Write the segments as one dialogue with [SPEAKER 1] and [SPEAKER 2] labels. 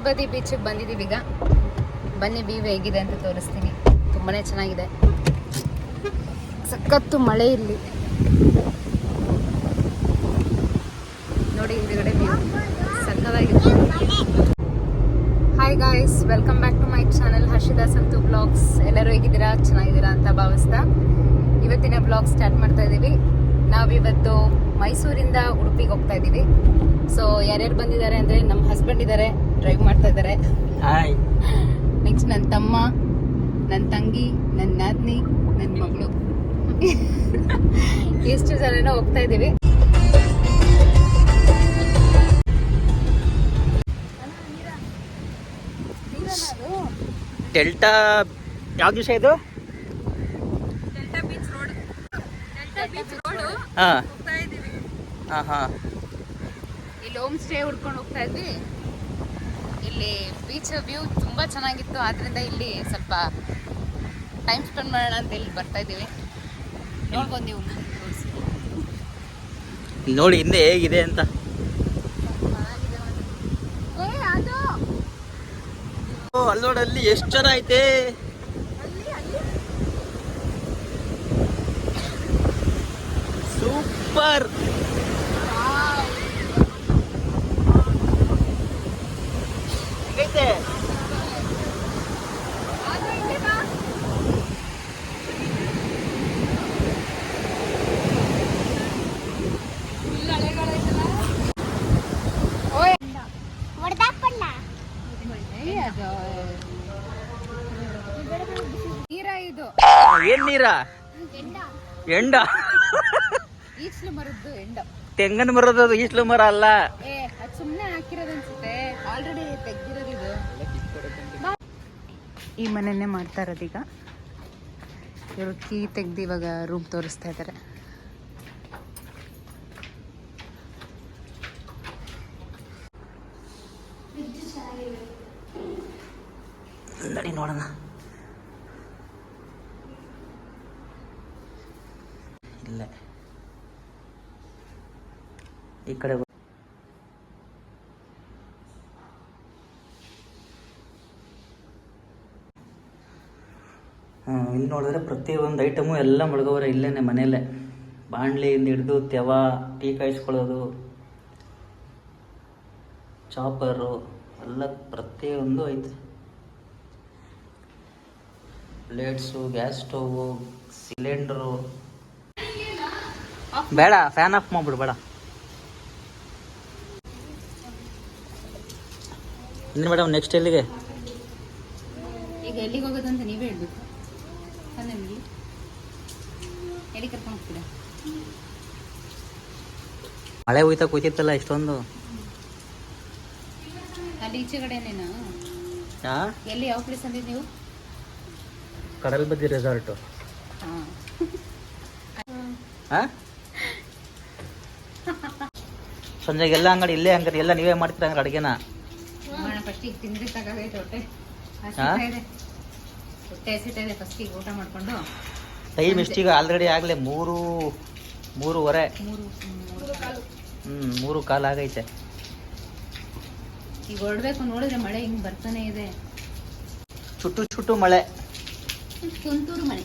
[SPEAKER 1] ಮೂಲ್ಬದಿ ಬೀಚಿಗೆ ಬಂದಿದ್ದೀವಿ ಈಗ. ಬನ್ನಿ ವ್ಯೂ ಹೇಗಿದೆ ಅಂತ ತೋರಿಸ್ತೀನಿ. ತುಂಬಾ ಚೆನ್ನಾಗಿದೆ. ಸಖತ್ತು ಮಳೆ ಇಲ್ಲಿ ನೋಡಿ, ಹಿಂದುಗಡೆ ವ್ಯೂ ಸಖತ್ತಾಗಿದೆ. Hi guys, welcome back to my channel Harshitha Santhu blogs. ಎಲ್ಲರೂ ಹೇಗಿದ್ದೀರಾ? ಚೆನ್ನಾಗಿದ್ದೀರಾ ಅಂತ ಭಾವಿಸ್ತಾ ಇವತ್ತಿನ ಬ್ಲಾಗ್ ಸ್ಟಾರ್ಟ್ ಮಾಡ್ತಾ ಇದ್ದೀವಿ. ನಾವಿವತ್ತು ಮೈಸೂರಿಂದ ಉಡುಪಿಗೆ ಹೋಗ್ತಾ ಇದ್ದೀವಿ. ಸೊ ಯಾರ್ಯಾರು ಬಂದಿದ್ದಾರೆ ಅಂದರೆ ನಮ್ಮ ಹಸ್ಬೆಂಡ್ ಇದ್ದಾರೆ, ಡ್ರೈವ್ ಮಾಡ್ತಾ ಇದ್ದಾರೆ.
[SPEAKER 2] ಹಾಯ್.
[SPEAKER 1] ನೆಕ್ಸ್ಟ್ ನನ್ನ ತಮ್ಮ, ನನ್ನ ತಂಗಿ, ನನ್ನ ನಾದ್ನಿ, ನನ್ನ ಮಗಳು, ಎಷ್ಟು ಜನನೋ ಹೋಗ್ತಾ ಇದ್ದೀವಿ.
[SPEAKER 2] ಡೆಲ್ಟಾ ಯಾವ್ದು ವಿಷಯ ಇದು? ಹಾಂ ಹಾಂ ಹಾಂ.
[SPEAKER 1] ಇಲ್ಲಿ ಹೋಮ್ ಸ್ಟೇ ಹುಡ್ಕೊಂಡು ಹೋಗ್ತಾ ಇದ್ವಿ. ಇಲ್ಲಿ ಬೀಚ್ ವ್ಯೂ ತುಂಬ ಚೆನ್ನಾಗಿತ್ತು, ಆದ್ದರಿಂದ ಇಲ್ಲಿ ಸ್ವಲ್ಪ ಟೈಮ್ ಸ್ಪೆಂಡ್ ಮಾಡೋಣ ಅಂತ ಇಲ್ಲಿ ಬರ್ತಾ ಇದ್ದೀವಿ. ನೋಡ್ಬೋದು ನೀವು,
[SPEAKER 2] ನೋಡಿ ಹಿಂದೆ ಹೇಗಿದೆ ಅಂತ. ಅಲ್ಲಿ ನೋಡಲ್ಲಿ ಎಷ್ಟು ಜನ ಐತೆ. ಸೂಪರ್. ಹೇಗೈತೆ? ಏನ್ ನೀರ? ಎಂಡ.
[SPEAKER 1] ಈಸ್ಲು ಮರದ್ದು ಎಂಡ.
[SPEAKER 2] ತೆಂಗಿನ ಮರದ ಈಸ್ಲು ಮರ ಅಲ್ಲ.
[SPEAKER 1] ಸುಮ್ಮನೆ ಹಾಕಿರೋದು ಅನ್ಸುತ್ತೆ, ಆಲ್ರೆಡಿ ತೆಗ್ದಿರೋದು ಇದು. ಈ ಮನೆಯನ್ನೇ ಮಾಡ್ತಾ ಇರೋದೀಗ. ಇವರು ಕೀ ತೆಗ್ದು ಇವಾಗ ರೂಮ್ ತೋರಿಸ್ತಾ ಇದ್ದಾರೆ.
[SPEAKER 2] ನಡಿ ನೋಡೋಣ. ಇಲ್ಲ ಈ ಕಡೆ ಇಲ್ಲಿ ನೋಡಿದ್ರೆ ಪ್ರತಿಯೊಂದು ಐಟಮು ಎಲ್ಲ ಮಡ್ಗೋರೆ ಇಲ್ಲೇನೆ ಮನೆಯಲ್ಲೇ. ಬಾಣಲಿಯಿಂದ ಹಿಡಿದು ತೆವ, ಟೀ ಕಾಯಿಸ್ಕೊಳ್ಳೋದು, ಚಾಪರು ಎಲ್ಲ ಪ್ರತಿಯೊಂದು ಐತೆ. Plates, gas stove, cylinder. ಬೇಡ, ಫ್ಯಾನ್ ಆಫ್ ಮಾಡ್ಬಿಡು. ಬೇಡ ಇನ್ನು ಮೇಡಮ್, ನೆಕ್ಸ್ಟ್ ಎಲ್ಲಿಗೆ?
[SPEAKER 1] ಈಗ ಎಲ್ಲಿಗೆ ಹೋಗೋದಂತ ನೀವೇ ಹೇಳ್ಬೇಕು. ನಿಮಗೆ ಎಲ್ಲಿ ಕರ್ಕೊಂಡು ಹೋಗ್ತೀರಾ?
[SPEAKER 2] ಮಳೆ ಹೋಯ್ತಾ ಕೂತಿತ್ತಲ್ಲ ಇಷ್ಟೊಂದು.
[SPEAKER 1] ಅಲ್ಲಿ ಈಚೆ ಕಡೆನೇನಾ? ಎಲ್ಲಿ, ಯಾವ ಪ್ಲೇಸ್ ಅಂದಿದ್ದು ನೀವು?
[SPEAKER 2] ಕಡಲ್ ಬದಿ ರೆಸಾರ್ಟು. ಸಂಜೆಗೆ ಎಲ್ಲ ಅಂಗಡಿ ಇಲ್ಲೇ ಅಂಗಡಿ ಎಲ್ಲ ನೀವೇ ಮಾಡ್ತೀರ ಹಂಗಾರೆ ಅಡುಗೆನ?
[SPEAKER 1] ಫಸ್ಟಿಗೆ ತಿಂದ್ರೆ ತಗೋದೈತೆ, ಹೊಟ್ಟೆ ಹಸಿತಾ ಇದೆ. ಫಸ್ಟಿಗೆ ಊಟ ಮಾಡಿಕೊಂಡು.
[SPEAKER 2] ಟೈಮ್ ಎಷ್ಟಿಗೆ? ಆಲ್ರೆಡಿ ಆಗಲೇ ಮೂರುವರೆ. 3:15 ಆಗೈತೆ.
[SPEAKER 1] ಈಗ ಹೊರಡ್ಬೇಕು. ನೋಡಿದ್ರೆ ಮಳೆ ಹಿಂಗೆ ಬರ್ತಾನೆ ಇದೆ.
[SPEAKER 2] ಚುಟ್ಟು ಚುಟ್ಟು ಮಳೆ,
[SPEAKER 1] ತುಂತುರು ಮಳೆ.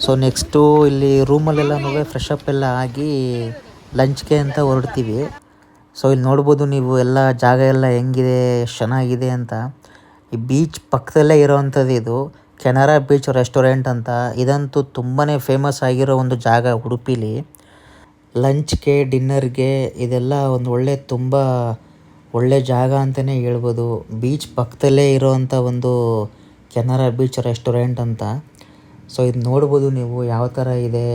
[SPEAKER 2] ಸೊ ನೆಕ್ಸ್ಟು ಇಲ್ಲಿ ರೂಮಲ್ಲೆಲ್ಲ ಫ್ರೆಶ್ ಅಪ್ ಎಲ್ಲ ಆಗಿ ಲಂಚ್ಗೆ ಅಂತ ಹೊರಡ್ತೀವಿ. ಸೊ ಇಲ್ಲಿ ನೋಡ್ಬೋದು ನೀವು ಎಲ್ಲ ಜಾಗ ಎಲ್ಲ ಹೆಂಗಿದೆ, ಎಷ್ಟು ಚೆನ್ನಾಗಿದೆ ಅಂತ. ಈ ಬೀಚ್ ಪಕ್ಕದಲ್ಲೇ ಇರೋವಂಥದ್ದು ಇದು ಕೆನರಾ ಬೀಚ್ ರೆಸ್ಟೋರೆಂಟ್ ಅಂತ. ಇದಂತೂ ತುಂಬಾ ಫೇಮಸ್ ಆಗಿರೋ ಒಂದು ಜಾಗ ಉಡುಪಿಲಿ. ಲಂಚ್ಗೆ, ಡಿನ್ನರ್ಗೆ ಇದೆಲ್ಲ ಒಂದು ತುಂಬ ಒಳ್ಳೆ ಜಾಗ ಅಂತಲೇ ಹೇಳ್ಬೋದು. ಬೀಚ್ ಪಕ್ಕದಲ್ಲೇ ಇರೋವಂಥ ಒಂದು ಕೆನರಾ ಬೀಚ್ ರೆಸ್ಟೋರೆಂಟ್ ಅಂತ. ಸೊ ಇದು ನೋಡ್ಬೋದು ನೀವು ಯಾವ ಥರ ಇದೆ.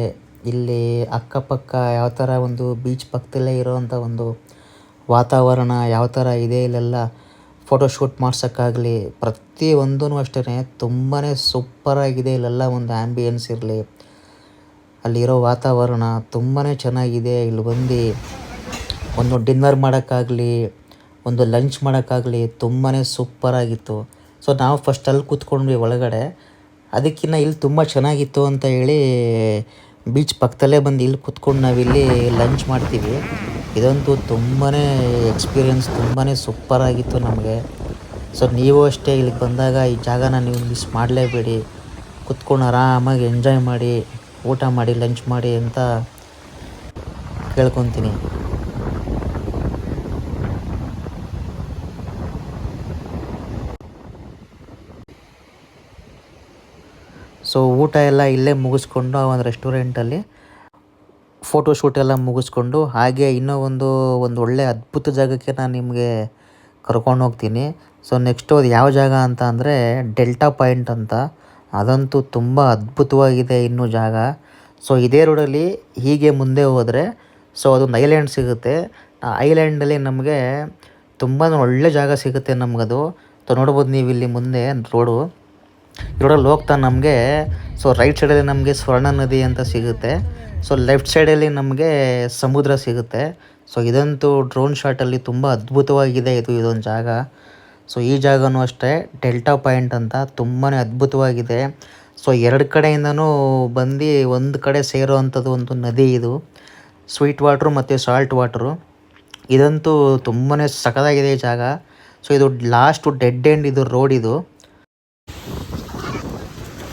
[SPEAKER 2] ಇಲ್ಲಿ ಅಕ್ಕಪಕ್ಕ ಯಾವ ಥರ ಒಂದು ಬೀಚ್ ಪಕ್ಕದಲ್ಲೇ ಇರೋವಂಥ ಒಂದು ವಾತಾವರಣ ಯಾವ ಥರ ಇದೆ. ಇಲ್ಲೆಲ್ಲ ಫೋಟೋಶೂಟ್ ಮಾಡ್ಸೋಕ್ಕಾಗಲಿ ಪ್ರತಿಯೊಂದೂ ಅಷ್ಟೇ ತುಂಬಾ ಸೂಪರಾಗಿದೆ. ಇಲ್ಲೆಲ್ಲ ಒಂದು ಆ್ಯಂಬಿಯನ್ಸ್ ಇರಲಿ, ಅಲ್ಲಿರೋ ವಾತಾವರಣ ತುಂಬಾ ಚೆನ್ನಾಗಿದೆ. ಇಲ್ಲಿ ಬಂದು ಒಂದು ಡಿನ್ನರ್ ಮಾಡೋಕ್ಕಾಗಲಿ, ಒಂದು ಲಂಚ್ ಮಾಡೋಕ್ಕಾಗಲಿ ತುಂಬಾ ಸೂಪರಾಗಿತ್ತು. ಸೊ ನಾವು ಫಸ್ಟ್ ಅಲ್ಲಿ ಕೂತ್ಕೊಂಡ್ವಿ ಒಳಗಡೆ. ಅದಕ್ಕಿಂತ ಇಲ್ಲಿ ತುಂಬ ಚೆನ್ನಾಗಿತ್ತು ಅಂತ ಹೇಳಿ ಬೀಚ್ ಪಕ್ಕದಲ್ಲೇ ಬಂದು ಇಲ್ಲಿ ಕುತ್ಕೊಂಡು ನಾವಿಲ್ಲಿ ಲಂಚ್ ಮಾಡ್ತೀವಿ. ಇದಂತೂ ತುಂಬಾ ಎಕ್ಸ್ಪೀರಿಯೆನ್ಸ್ ತುಂಬಾ ಸೂಪರಾಗಿತ್ತು ನಮಗೆ. ಸೊ ನೀವು ಅಷ್ಟೇ ಇಲ್ಲಿಗೆ ಬಂದಾಗ ಈ ಜಾಗನ ನೀವು ಮಿಸ್ ಮಾಡಲೇಬೇಡಿ. ಕುತ್ಕೊಂಡು ಆರಾಮಾಗಿ ಎಂಜಾಯ್ ಮಾಡಿ, ಊಟ ಮಾಡಿ, ಲಂಚ್ ಮಾಡಿ ಅಂತ ಕೇಳ್ಕೊತೀನಿ. ಸೊ ಊಟ ಎಲ್ಲ ಇಲ್ಲೇ ಮುಗಿಸ್ಕೊಂಡು ಆ ಒಂದು ರೆಸ್ಟೋರೆಂಟಲ್ಲಿ ಫೋಟೋಶೂಟ್ ಎಲ್ಲ ಮುಗಿಸ್ಕೊಂಡು ಹಾಗೆ ಇನ್ನೂ ಒಂದು ಒಳ್ಳೆ ಅದ್ಭುತ ಜಾಗಕ್ಕೆ ನಾನು ನಿಮಗೆ ಕರ್ಕೊಂಡು ಹೋಗ್ತೀನಿ. ಸೊ ನೆಕ್ಸ್ಟು ಅದು ಯಾವ ಜಾಗ ಅಂತ ಅಂದರೆ ಡೆಲ್ಟಾ ಪಾಯಿಂಟ್ ಅಂತ. ಅದಂತೂ ತುಂಬ ಅದ್ಭುತವಾಗಿದೆ ಇನ್ನೂ ಜಾಗ. ಸೊ ಇದೇ ರೋಡಲ್ಲಿ ಹೀಗೆ ಮುಂದೆ ಹೋದರೆ ಸೊ ಅದೊಂದು ಐಲ್ಯಾಂಡ್ ಸಿಗುತ್ತೆ. ಆ ಐಲ್ಯಾಂಡಲ್ಲಿ ನಮಗೆ ತುಂಬ ಒಳ್ಳೆ ಜಾಗ ಸಿಗುತ್ತೆ ನಮಗದು. ಸೊ ನೋಡ್ಬೋದು ನೀವು ಇಲ್ಲಿ ಮುಂದೆ ರೋಡು. ಈ ರೋಡಲ್ಲಿ ಹೋಗ್ತಾ ನಮಗೆ ಸೊ ರೈಟ್ ಸೈಡಲ್ಲಿ ನಮಗೆ ಸ್ವರ್ಣ ನದಿ ಅಂತ ಸಿಗುತ್ತೆ. ಸೊ ಲೆಫ್ಟ್ ಸೈಡಲ್ಲಿ ನಮಗೆ ಸಮುದ್ರ ಸಿಗುತ್ತೆ. ಸೊ ಇದಂತೂ ಡ್ರೋನ್ ಶಾಟಲ್ಲಿ ತುಂಬ ಅದ್ಭುತವಾಗಿದೆ ಇದೊಂದು ಜಾಗ. ಸೊ ಈ ಜಾಗನೂ ಅಷ್ಟೇ ಡೆಲ್ಟಾ ಪಾಯಿಂಟ್ ಅಂತ ತುಂಬಾ ಅದ್ಭುತವಾಗಿದೆ. ಸೊ ಎರಡು ಕಡೆಯಿಂದನೂ ಬಂದು ಒಂದು ಕಡೆ ಸೇರೋ ಅಂಥದ್ದು ಒಂದು ನದಿ ಇದು. ಸ್ವೀಟ್ ವಾಟ್ರು ಮತ್ತು ಸಾಲ್ಟ್ ವಾಟ್ರು. ಇದಂತೂ ತುಂಬಾ ಸಖತ್ತಾಗಿದೆ ಈ ಜಾಗ. ಸೊ ಇದು ಲಾಸ್ಟು ಡೆಡ್ ಎಂಡ್ ಇದು ರೋಡ್ ಇದು.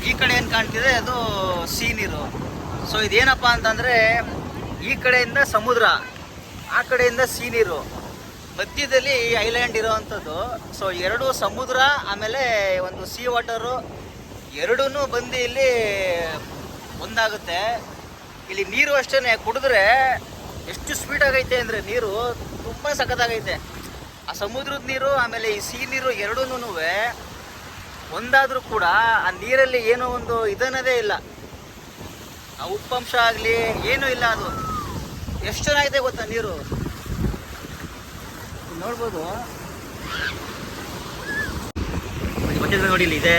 [SPEAKER 2] ಈ ಕಡೆ ಏನು ಕಾಣ್ತಿದೆ ಅದು ಸೀ ನೀರು. ಸೊ ಇದೇನಪ್ಪ ಅಂತಂದರೆ ಈ ಕಡೆಯಿಂದ ಸಮುದ್ರ, ಆ ಕಡೆಯಿಂದ ಸೀ ನೀರು, ಮಧ್ಯದಲ್ಲಿ ಐಲ್ಯಾಂಡ್ ಇರೋವಂಥದ್ದು. ಸೊ ಎರಡು ಸಮುದ್ರ ಆಮೇಲೆ ಒಂದು ಸೀ ವಾಟರು ಎರಡೂ ಬಂದು ಇಲ್ಲಿ ಒಂದಾಗುತ್ತೆ. ಇಲ್ಲಿ ನೀರು ಅಷ್ಟೇ ಕುಡಿದ್ರೆ ಎಷ್ಟು ಸ್ವೀಟ್ ಆಗೈತೆ ಅಂದರೆ ನೀರು ತುಂಬ ಸಖತ್ತಾಗೈತೆ. ಆ ಸಮುದ್ರದ ನೀರು ಆಮೇಲೆ ಈ ಸೀ ನೀರು ಎರಡೂ ಒಂದಾದರೂ ಕೂಡ ಆ ನೀರಲ್ಲಿ ಏನೋ ಒಂದು ಇದನ್ನದೇ ಇಲ್ಲ, ಆ ಉಪ್ಪಂಶ ಆಗಲಿ ಏನೂ ಇಲ್ಲ. ಅದು ಎಷ್ಟು ಚೆನ್ನಾಗಿದೆ ಗೊತ್ತಾ ನೀರು, ನೋಡ್ಬೋದು. ನೋಡಿ ಇಲ್ಲಿ ಇದೆ,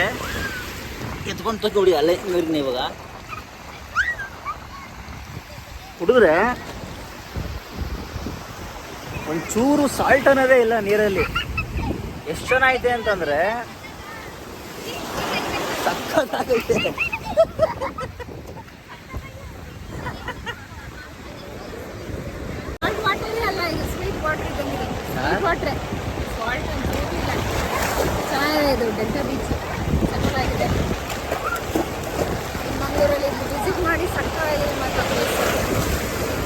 [SPEAKER 2] ಎತ್ಕೊಂಡು ತಗ್ಗಿ ನೋಡಿ ಅಲ್ಲೇ ನೀರಿನ ಇವಾಗ ಕುಡಿದ್ರೆ ಒಂಚೂರು ಸಾಲ್ಟ್ ಅನ್ನೋದೇ ಇಲ್ಲ ನೀರಲ್ಲಿ. ಎಷ್ಟು ಚೆನ್ನಾಗಿದೆ ಅಂತಂದರೆ ಸಕ್ಕತ್ತಾಗೈತೆ.
[SPEAKER 1] ಚೆನ್ನಾಗಿದೆ ಇದು ಡೆಲ್ಟಾ ಬೀಚ್, ಸಕ್ಕತ್ತಾಗಿದೆ. ಮಂಗಳೂರಲ್ಲಿ ವಿಸಿಟ್ ಮಾಡಿ ಸಕ್ಕತ್ತಾಗಿದೆ.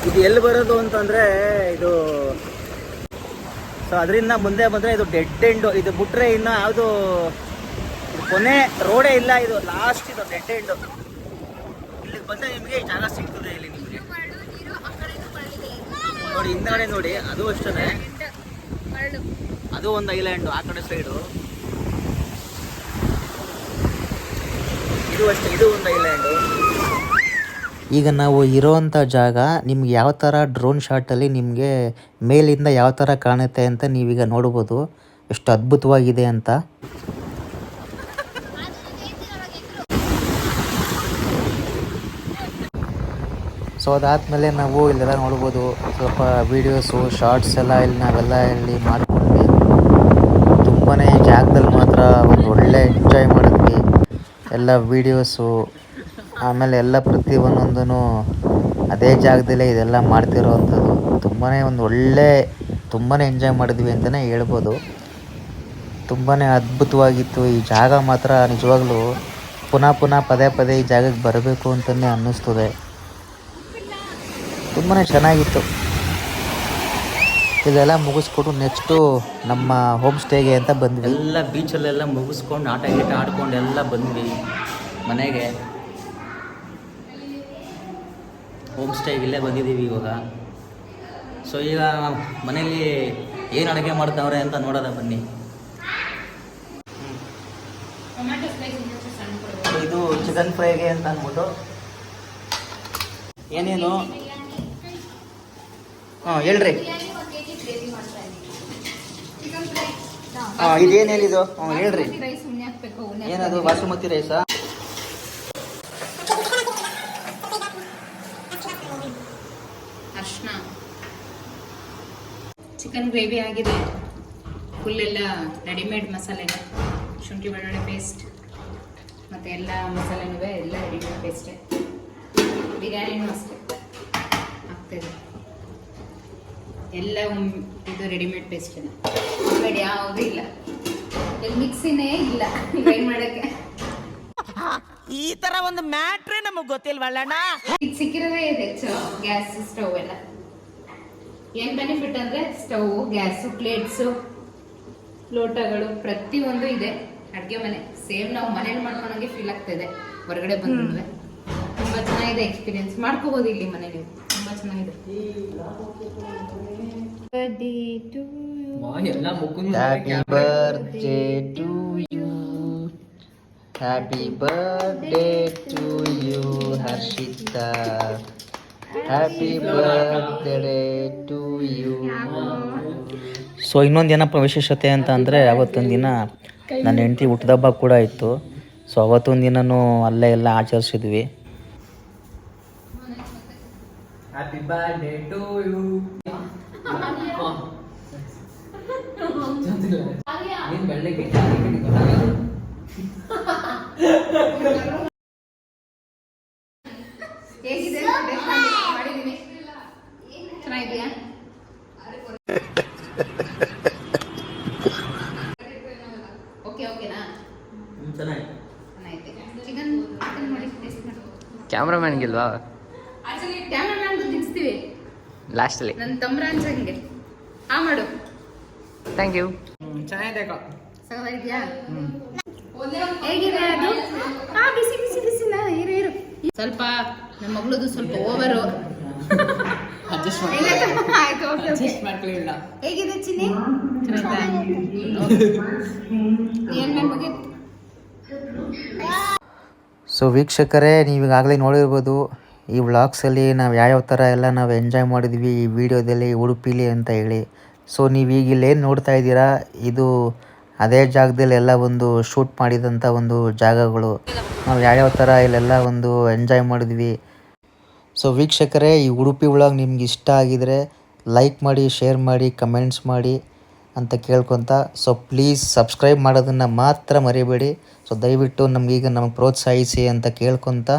[SPEAKER 2] ಇದು ಎಲ್ಲಿ ಬರೋದು ಅಂತಂದರೆ ಇದು ಸೊ ಅದರಿಂದ ಮುಂದೆ ಬಂದರೆ ಇದು ಡೆಡ್ ಎಂಡು. ಇದು ಬಿಟ್ರೆ ಇನ್ನು ಯಾವುದು ಕೊನೆ ರೋಡೇ ಇಲ್ಲ, ಇದು ಲಾಸ್ಟ್ ಇದು ಡೆಡ್ ಎಂಡು. ಇಲ್ಲಿಗೆ ಬಂದರೆ ನಿಮಗೆ ಜಾಗ ಸಿಗ್ತದೆ. ಇಲ್ಲಿ ನಿಮಗೆ ನೋಡಿ ಹಿಂದಗಡೆ ನೋಡಿ, ಅದು ಅಷ್ಟೇ, ಅದು ಒಂದು ಐಲ್ಯಾಂಡು ಆ ಕಡೆ ಸೈಡು. ಇದು ಅಷ್ಟೇ, ಇದು ಒಂದು ಐಲ್ಯಾಂಡು. ಈಗ ನಾವು ಇರೋವಂಥ ಜಾಗ ನಿಮ್ಗೆ ಯಾವ ಥರ ಡ್ರೋನ್ ಶಾಟಲ್ಲಿ ನಿಮಗೆ ಮೇಲಿಂದ ಯಾವ ಥರ ಕಾಣುತ್ತೆ ಅಂತ ನೀವೀಗ ನೋಡ್ಬೋದು, ಎಷ್ಟು ಅದ್ಭುತವಾಗಿದೆ ಅಂತ. ಸೊ ಅದಾದಮೇಲೆ ನಾವು ಇಲ್ಲೆಲ್ಲ ನೋಡ್ಬೋದು, ಸ್ವಲ್ಪ ವೀಡಿಯೋಸು ಶಾರ್ಟ್ಸ್ ಎಲ್ಲ ಇಲ್ಲಿ ಮಾಡ್ಕೊಂಡ್ವಿ. ತುಂಬಾ ಜಾಗದಲ್ಲಿ ಮಾತ್ರ ಒಂದು ಒಳ್ಳೆ ಎಂಜಾಯ್ ಮಾಡಿದ್ವಿ. ಎಲ್ಲ ವೀಡಿಯೋಸು ಆಮೇಲೆ ಎಲ್ಲ ಪ್ರತಿ ಒಂದೊಂದೂ ಅದೇ ಜಾಗದಲ್ಲೇ ಇದೆಲ್ಲ ಮಾಡ್ತಿರೋವಂಥದ್ದು. ತುಂಬಾ ಎಂಜಾಯ್ ಮಾಡಿದ್ವಿ ಅಂತಲೇ ಹೇಳ್ಬೋದು. ತುಂಬಾ ಅದ್ಭುತವಾಗಿತ್ತು ಈ ಜಾಗ ಮಾತ್ರ. ನಿಜವಾಗ್ಲೂ ಪುನಃ ಪದೇ ಈ ಜಾಗಕ್ಕೆ ಬರಬೇಕು ಅಂತಲೇ ಅನ್ನಿಸ್ತದೆ. ತುಂಬಾ ಚೆನ್ನಾಗಿತ್ತು. ಇದೆಲ್ಲ ಮುಗಿಸ್ಕೊಟ್ಟು ನೆಕ್ಸ್ಟು ನಮ್ಮ ಹೋಮ್ ಸ್ಟೇಗೆ ಅಂತ ಬಂದ್ವಿ. ಎಲ್ಲ ಬೀಚಲ್ಲೆಲ್ಲ ಮುಗಿಸ್ಕೊಂಡು ಆಟ ಆಡ್ಕೊಂಡು ಎಲ್ಲ ಬಂದ್ವಿ ಮನೆಗೆ. ಹೋಮ್ ಸ್ಟೇಗೆ ಇಲ್ಲೇ ಬಂದಿದ್ದೀವಿ ಇವಾಗ. ಸೊ ಈಗ ಮನೇಲಿ ಏನು ಅಡುಗೆ ಮಾಡ್ತಾವ್ರೆ ಅಂತ ನೋಡೋದ ಬನ್ನಿ. ಇದು ಚಿಕನ್ ಫ್ರೈಗೆ ಅಂತ ಅಂದ್ಬಿಟ್ಟು ಏನೇನು ಹೇಳ್ರಿ. ಇದೇನೇನಿದು ಹೇಳ್ರಿ. ಏನದು ಬಾಸುಮತಿ ರೈಸಾ?
[SPEAKER 1] ಅರ್ಶಿನ, ಚಿಕನ್ ಗ್ರೇವಿ ಆಗಿದೆ. ಫುಲ್ ಎಲ್ಲ ರೆಡಿಮೇಡ್ ಮಸಾಲೆನೆ, ಶುಂಠಿ ಬೆಳ್ಳುಳ್ಳಿ ಪೇಸ್ಟ್ ಮತ್ತು ಎಲ್ಲ ಮಸಾಲೆನೂ ಎಲ್ಲ ರೆಡಿಮೇಡ್ ಪೇಸ್ಟೇ. ಬಿರಿಯಾನಿನೂ ಅಷ್ಟೇ ಆಗ್ತಾಯಿದೆ ಎಲ್ಲ ಇದು ರೆಡಿಮೇಡ್ ಪೇಸ್ಟನ್ನ ಬೇಡ ಯಾವುದೂ ಇಲ್ಲ ಇಲ್ಲಿ ಮಿಕ್ಸಿನೇ ಇಲ್ಲ ಗ್ರೈಂಡ್ ಮಾಡೋಕ್ಕೆ.
[SPEAKER 3] ಈ ತರ ಒಂದು ಮ್ಯಾಟ್ರೇ ನಮಗ್ ಗೊತ್ತಿಲ್ವಲ್ಲಣ್ಣ.
[SPEAKER 1] ಇದು ಸಿಕ್ಕಿರೋದೇ ಇದೆ ಗ್ಯಾಸ್ ಸ್ಟವ್ ಎಲ್ಲ. ಏನ್ ಬೆನಿಫಿಟ್ ಅಂದ್ರೆ ಸ್ಟವ್, ಗ್ಯಾಸು, ಪ್ಲೇಟ್ಸು, ಲೋಟಗಳು ಪ್ರತಿಯೊಂದು ಇದೆ. ಅಡುಗೆ ಮನೆ ಸೇಮ್ ನಾವು ಮನೇಲಿ ಮಾಡ್ಕೊಂಡಂಗೆ ಫೀಲ್ ಆಗ್ತಾಯಿದೆ. ಹೊರಗಡೆ ಬಂದ್ರೆ ತುಂಬಾ ಚೆನ್ನಾಗಿದೆ. ಎಕ್ಸ್ಪೀರಿಯನ್ಸ್ ಮಾಡ್ಕೋಬಹುದು ಇಲ್ಲಿ ಮನೇಲಿ. ತುಂಬಾ ಚೆನ್ನಾಗಿದೆ.
[SPEAKER 2] Happy birthday to you, happy birthday to you Harshitha, happy birthday to you. So ಇನ್ನೊಂದು ಏನಪ್ಪ ವಿಶೇಷತೆ ಅಂತ ಅಂದರೆ ಅವತ್ತೊಂದು ದಿನ ನನ್ನ ಹೆಂಡತಿ ಹುಟ್ಟಿದಬ್ಬ ಕೂಡ ಇತ್ತು. ಸೊ ಅವತ್ತೊಂದು ದಿನನೂ ಅಲ್ಲೇ ಎಲ್ಲ ಆಚರಿಸಿದ್ವಿ.
[SPEAKER 4] Happy birthday to you. ನೀನು ಬೆಳ್ಳಗೆ
[SPEAKER 1] ಹೇಗಿದೆ ಮಾಡಿದೀನಿ, ಚೆನ್ನಾಗಿದೆಯಾ? ಓಕೆ ಓಕೆನಾ? ಚೆನ್ನಾಗಿದೆ. ಚಿಕನ್ ಮಾಡಿ ಟೇಸ್ಟ್ ಮಾಡಿ.
[SPEAKER 4] ಕ್ಯಾಮ್ರಾಮನ್ಗಿಲ್ವಾ
[SPEAKER 1] ಕ್ಯಾಮ್ರಾಮ್ಯಾನ್ಗೂ ತಿನ್ನಿಸ್ತೀವಿ
[SPEAKER 4] ಲಾಸ್ಟಲ್ಲಿ?
[SPEAKER 1] ನನ್ನ ತಮ್ರ ಅನ್ಸಂಗೆ. ಮಾಡು.
[SPEAKER 4] Thank you.
[SPEAKER 1] ಚೆನ್ನಾಗಿದೆ. ಸರಿಯಾಗಿದೆಯಾ? ಹೇಗಿದೆ ಅದು? ಬಿಸಿ ಬಿಸಿ ಬಿಸಿನ ಇರು ಇರು. ಸ್ವಲ್ಪ ನಮ್ಮ ಮಗಳದು ಸ್ವಲ್ಪ ಓವರು. ಆಯ್ತು, ಹೇಗಿದೆ ಚಿನ್ನಿ? ಏನ್ ನನ್ನ ಬಗ್ಗೆ?
[SPEAKER 2] ಸೊ ವೀಕ್ಷಕರೇ, ನೀವೀಗಾಗಲೇ ನೋಡಿರ್ಬೋದು ಈ ವ್ಲಾಗ್ಸಲ್ಲಿ ನಾವು ಯಾವ್ಯಾವ ಥರ ಎಲ್ಲ ನಾವು ಎಂಜಾಯ್ ಮಾಡಿದ್ವಿ ಈ ವಿಡಿಯೋದಲ್ಲಿ ಉಡುಪಿಲಿ ಅಂತ ಹೇಳಿ. ಸೊ ನೀವೀಗ ಇಲ್ಲೇನು ನೋಡ್ತಾ ಇದ್ದೀರಾ, ಇದು ಅದೇ ಜಾಗದಲ್ಲಿ ಎಲ್ಲ ಒಂದು ಶೂಟ್ ಮಾಡಿದಂಥ ಒಂದು ಜಾಗಗಳು. ನಾವು ಯಾವ್ಯಾವ ಥರ ಇಲ್ಲೆಲ್ಲ ಒಂದು ಎಂಜಾಯ್ ಮಾಡಿದ್ವಿ. ಸೊ ವೀಕ್ಷಕರೇ, ಈ ಉಡುಪಿ ವ್ಲಾಗ್ ನಿಮ್ಗೆ ಇಷ್ಟ ಆಗಿದರೆ ಲೈಕ್ ಮಾಡಿ, ಶೇರ್ ಮಾಡಿ, ಕಮೆಂಟ್ಸ್ ಮಾಡಿ ಅಂತ ಕೇಳ್ಕೊತ, ಸೊ ಪ್ಲೀಸ್ ಸಬ್ಸ್ಕ್ರೈಬ್ ಮಾಡೋದನ್ನು ಮಾತ್ರ ಮರಿಬೇಡಿ. ಸೊ ದಯವಿಟ್ಟು ನಮಗೀಗ ನಮಗೆ ಪ್ರೋತ್ಸಾಹಿಸಿ ಅಂತ ಕೇಳ್ಕೊತ,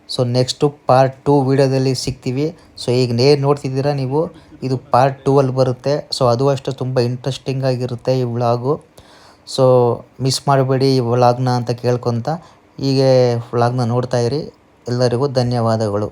[SPEAKER 2] ಸೊ ನೆಕ್ಸ್ಟು ಪಾರ್ಟ್ 2 ವೀಡಿಯೋದಲ್ಲಿ ಸಿಗ್ತೀವಿ. ಸೊ ಈಗ ಏನು ನೋಡ್ತಿದ್ದೀರಾ ನೀವು, ಇದು ಪಾರ್ಟ್ 2 ಅಲ್ಲಿ ಬರುತ್ತೆ. ಸೊ ಅದು ಅಷ್ಟು ತುಂಬ ಇಂಟ್ರೆಸ್ಟಿಂಗ್ ಆಗಿರುತ್ತೆ ಈ ವ್ಲಾಗು. ಸೊ ಮಿಸ್ ಮಾಡಬೇಡಿ ಈ ವ್ಲಾಗ್ನ ಅಂತ ಕೇಳ್ಕೊತ ಹೀಗೆ ವ್ಲಾಗ್ನ ನೋಡ್ತಾಯಿರಿ. ಎಲ್ಲರಿಗೂ ಧನ್ಯವಾದಗಳು.